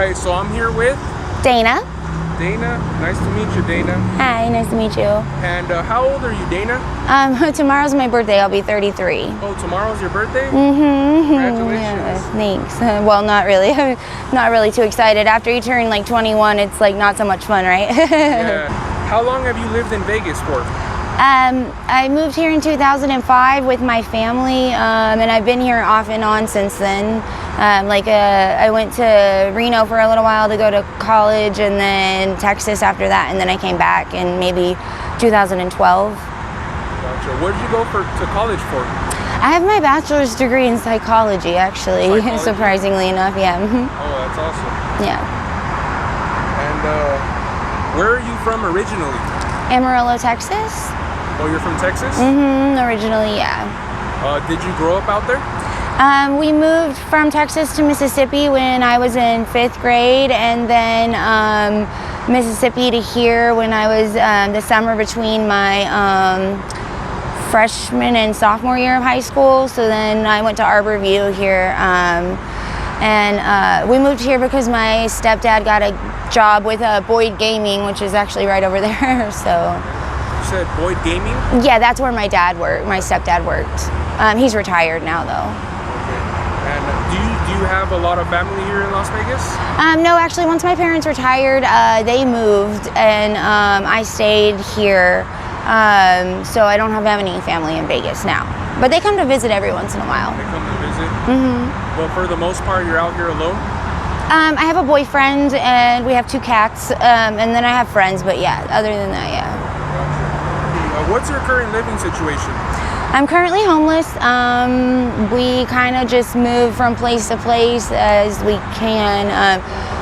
right, so I'm here with Dana. Dana. Nice to meet you, Dana. Hi, nice to meet you. And how old are you, Dana? Tomorrow's my birthday. I'll be 33. Oh, tomorrow's your birthday? Mm-hmm. Congratulations. Yeah, thanks. Well, not really. Not really too excited. After you turn like 21, it's like not so much fun, right? Yeah. How long have you lived in Vegas for? I moved here in 2005 with my family, and I've been here off and on since then. I went to Reno for a little while to go to college, and then Texas after that, and then I came back in maybe 2012. Gotcha. What did you go to college for? I have my bachelor's degree in psychology, actually, surprisingly enough, yeah. Oh, that's awesome. Yeah. And where are you from originally? Amarillo, Texas. Oh, you're from Texas? Originally, yeah. Did you grow up out there? We moved from Texas to Mississippi when I was in 5th grade, and then Mississippi to here when I was the summer between my freshman and sophomore year of high school. So then I went to Arborview here, and we moved here because my stepdad got a job with Boyd Gaming, which is actually right over there. So. You said Boyd Gaming? Yeah, that's where my dad worked. My stepdad worked. He's retired now, though. Okay. And do you have a lot of family here in Las Vegas? No, actually, once my parents retired, they moved, and I stayed here. So I don't have any family in Vegas now. But they come to visit every once in a while. They come to visit? But for the most part, you're out here alone? I have a boyfriend, and we have 2 cats, and then I have friends, but yeah, other than that, yeah. What's your current living situation? I'm currently homeless. We kind of just move from place to place as we can.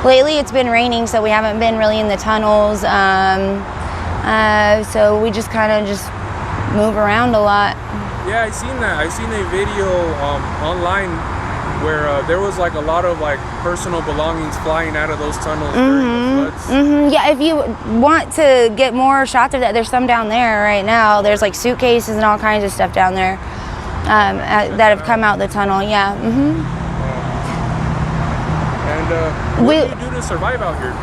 Lately it's been raining, so we haven't been really in the tunnels. So we just kind of just move around a lot. Yeah, I seen that. I seen a video online where there was like a lot of like personal belongings flying out of those tunnels during the floods. Yeah, if you want to get more shots of that, there's some down there right now. There's like suitcases and all kinds of stuff down there that have come out the tunnel. Yeah. And what do you do to survive out here?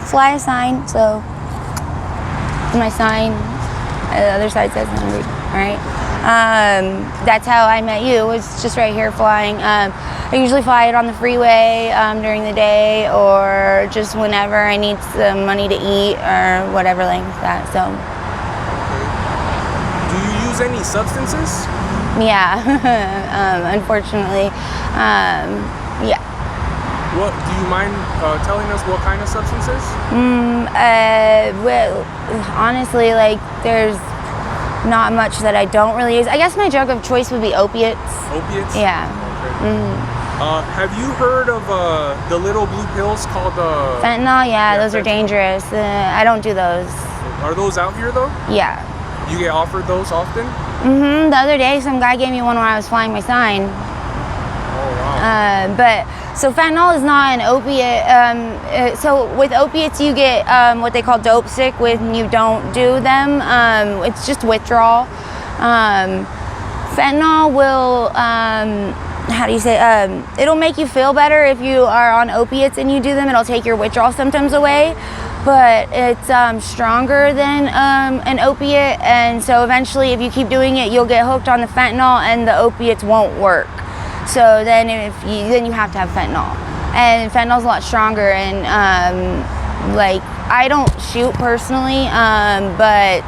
Fly a sign. So my sign, the other side says hungry. All right. That's how I met you. It's just right here flying. I usually fly it on the freeway during the day, or just whenever I need some money to eat or whatever like that. So. Do you use any substances? Yeah, unfortunately, yeah. What do you mind telling us? What kind of substances? Well, honestly, like there's not much that I don't really use. I guess my drug of choice would be opiates. Opiates? Yeah. Okay. Have you heard of the little blue pills called fentanyl? Yeah, those are dangerous. I don't do those. Are those out here though? Yeah. You get offered those often? The other day, some guy gave me one when I was flying my sign. Oh wow. But so fentanyl is not an opiate. So with opiates, you get what they call dope sick when you don't do them. It's just withdrawal. Fentanyl will, how do you say? It'll make you feel better if you are on opiates and you do them. It'll take your withdrawal symptoms away. But it's stronger than an opiate, and so eventually, if you keep doing it, you'll get hooked on the fentanyl, and the opiates won't work. So then you have to have fentanyl, and fentanyl's a lot stronger. And like I don't shoot personally, but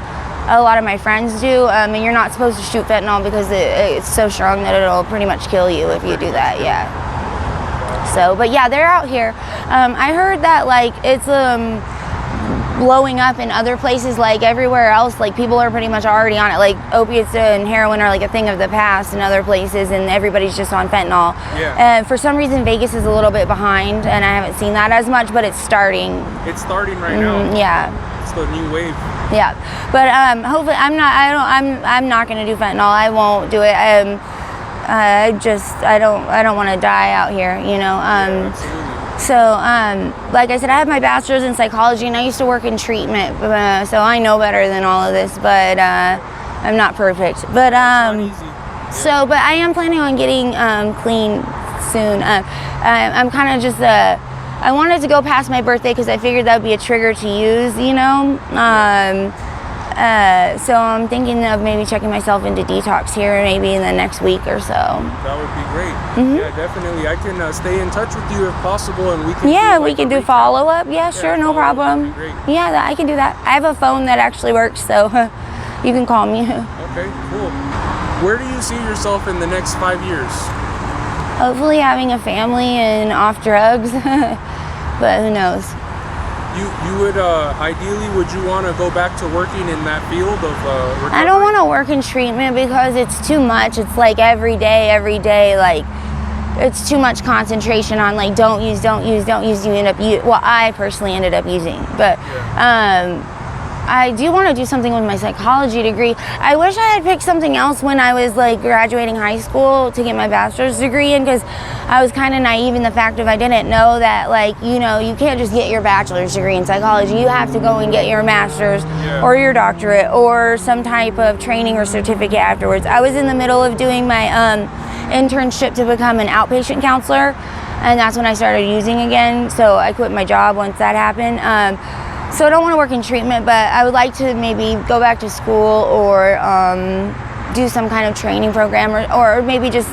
a lot of my friends do. And you're not supposed to shoot fentanyl because it's so strong that it'll pretty much kill you if you do that. Yeah. So, but yeah, they're out here. I heard that like it's blowing up in other places, like everywhere else. Like people are pretty much already on it. Like opiates and heroin are like a thing of the past in other places, and everybody's just on fentanyl. Yeah. And for some reason, Vegas is a little bit behind, and I haven't seen that as much, but it's starting. It's starting right now. Yeah. It's the new wave. Yeah, but hopefully I'm not gonna do fentanyl. I won't do it. I don't want to die out here, you know. Yeah, absolutely. So, like I said, I have my bachelor's in psychology, and I used to work in treatment, so I know better than all of this, but I'm not perfect. But but I am planning on getting clean soon. I'm kind of just I wanted to go past my birthday because I figured that would be a trigger to use, you know. So I'm thinking of maybe checking myself into detox here maybe in the next week or so. That would be great. Yeah, definitely. I can stay in touch with you if possible, and we can. Yeah, do, we like, can a do recap. follow up. Yeah, sure, no follow-up would problem. be great. Yeah, I can do that. I have a phone that actually works, so you can call me. Okay, cool. Where do you see yourself in the next 5 years? Hopefully having a family and off drugs, but who knows? You would ideally, would you want to go back to working in that field of recovery? I don't want to work in treatment because it's too much. It's like every day, like it's too much concentration on like don't use. You end up well, I personally ended up using, but I do want to do something with my psychology degree. I wish I had picked something else when I was like graduating high school to get my bachelor's degree in, because I was kind of naive in the fact of I didn't know that, like, you know, you can't just get your bachelor's degree in psychology. You have to go and get your master's or your doctorate or some type of training or certificate afterwards. I was in the middle of doing my internship to become an outpatient counselor, and that's when I started using again. So I quit my job once that happened. So I don't want to work in treatment, but I would like to maybe go back to school or do some kind of training program, or maybe just,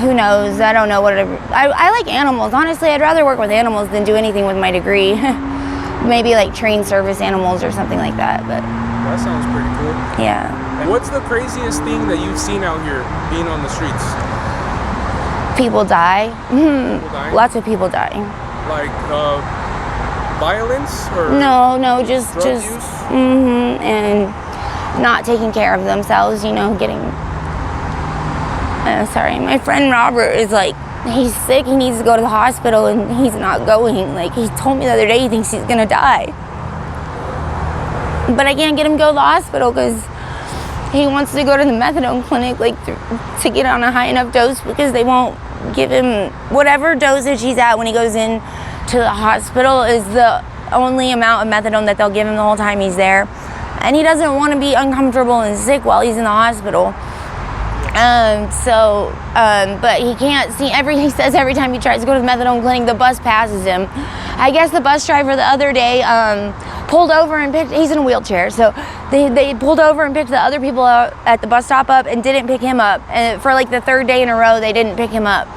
who knows, I don't know what I like animals. Honestly, I'd rather work with animals than do anything with my degree. Maybe like train service animals or something like that, but. That sounds pretty cool. Yeah. And what's the craziest thing that you've seen out here being on the streets? People die. People dying? Lots of people dying. Like, violence or No, just drug use? and not taking care of themselves, you know, getting sorry, my friend Robert is like, he's sick, he needs to go to the hospital and he's not going. Like, he told me the other day he thinks he's gonna die, but I can't get him to go to the hospital because he wants to go to the methadone clinic, like, to get on a high enough dose, because they won't give him whatever dosage he's at when he goes in to the hospital is the only amount of methadone that they'll give him the whole time he's there, and he doesn't want to be uncomfortable and sick while he's in the hospital. But he can't see. He says every time he tries to go to the methadone clinic, the bus passes him. I guess the bus driver the other day pulled over and picked. He's in a wheelchair, so they pulled over and picked the other people out at the bus stop up and didn't pick him up. And for like the third day in a row, they didn't pick him up,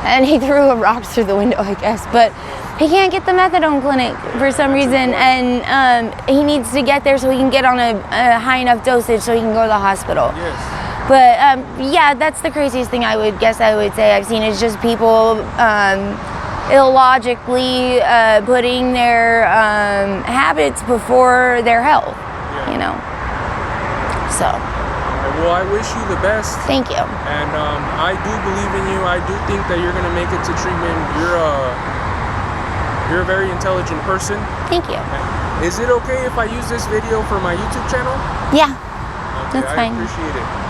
and he threw a rock through the window, I guess. But he can't get the methadone clinic for some reason, and he needs to get there so he can get on a high enough dosage so he can go to the hospital. Yes. But yeah, that's the craziest thing I would say I've seen, is just people illogically putting their habits before their health, you know. So. Well, I wish you the best. Thank you. And I do believe in you. I do think that you're gonna make it to treatment. You're a very intelligent person. Thank you. Is it okay if I use this video for my YouTube channel? Yeah, Okay, that's fine. I appreciate it.